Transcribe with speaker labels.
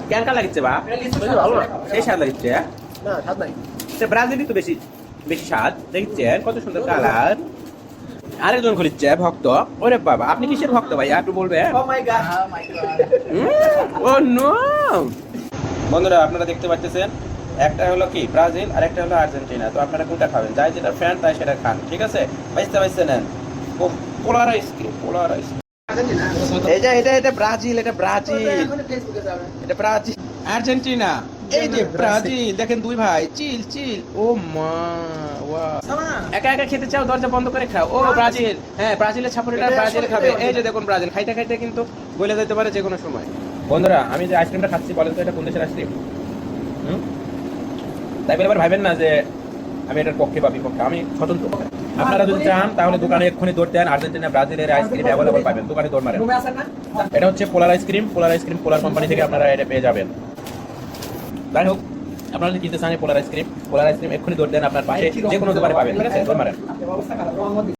Speaker 1: কেন কা লাগিচ্ছে বা সেই স্বাদ লাগিচ্ছে
Speaker 2: না স্বাদ নাই
Speaker 1: ব্রাজিলই তো বেশি বেশি স্বাদ দেখছেন কত সুন্দর কালার আরেকজন খরিচ্ছে ভক্ত ওরে বাবা আপনি কিসের ভক্ত ভাই একটু বলবে
Speaker 2: ও মাই গড
Speaker 1: ও নো বন্ধুরা আপনারা দেখতে পাচ্ছেন একটা হলো কি ব্রাজিল আর একটা হলো আর্জেন্টিনা তো আপনারা কোনটা খাবেন যাই যেটা ফ্যান তাই সেটা খান ঠিক আছে বাইসতে নেন পোলার আইসক্রিম এই যে এটা ব্রাজিল এটা ব্রাজিল আর্জেন্টিনা এই যে ব্রাজিল দেখেন দুই ভাই চিল চিল ও মা একা একা খেতে চাও দরজা বন্ধ করে খাও ও ব্রাজিল হ্যাঁ ব্রাজিলের ছাপড়িটা ব্রাজিল খাবে এই যে দেখুন ব্রাজিল খাইতে খাইতে কিন্তু বলে যেতে পারে যে কোনো সময় বন্ধুরা আমি যে আইসক্রিমটা খাচ্ছি বলেন তো এটা কোন দেশের আইসক্রিম তাই বলে আবার ভাবেন না যে আমি এটার পক্ষে বা বিপক্ষে আমি স্বতন্ত্র আপনারা যদি চান তাহলে দোকানে এক্ষুনি দৌড় দেন আর্জেন্টিনা ব্রাজিলের আইসক্রিম অ্যাভেলেবল পাবেন দোকানে দৌড় মারেন এটা হচ্ছে পোলার আইসক্রিম পোলার কোম্পানি থেকে আপনারা এটা পেয়ে যাবেন যাই হোক আপনারা যদি কিনতে চান পোলার আইসক্রিম এক্ষুনি দৌড় দেন আপনার পাশে যে কোনো দোকানে পাবেন ঠিক আছে দৌড় মারেন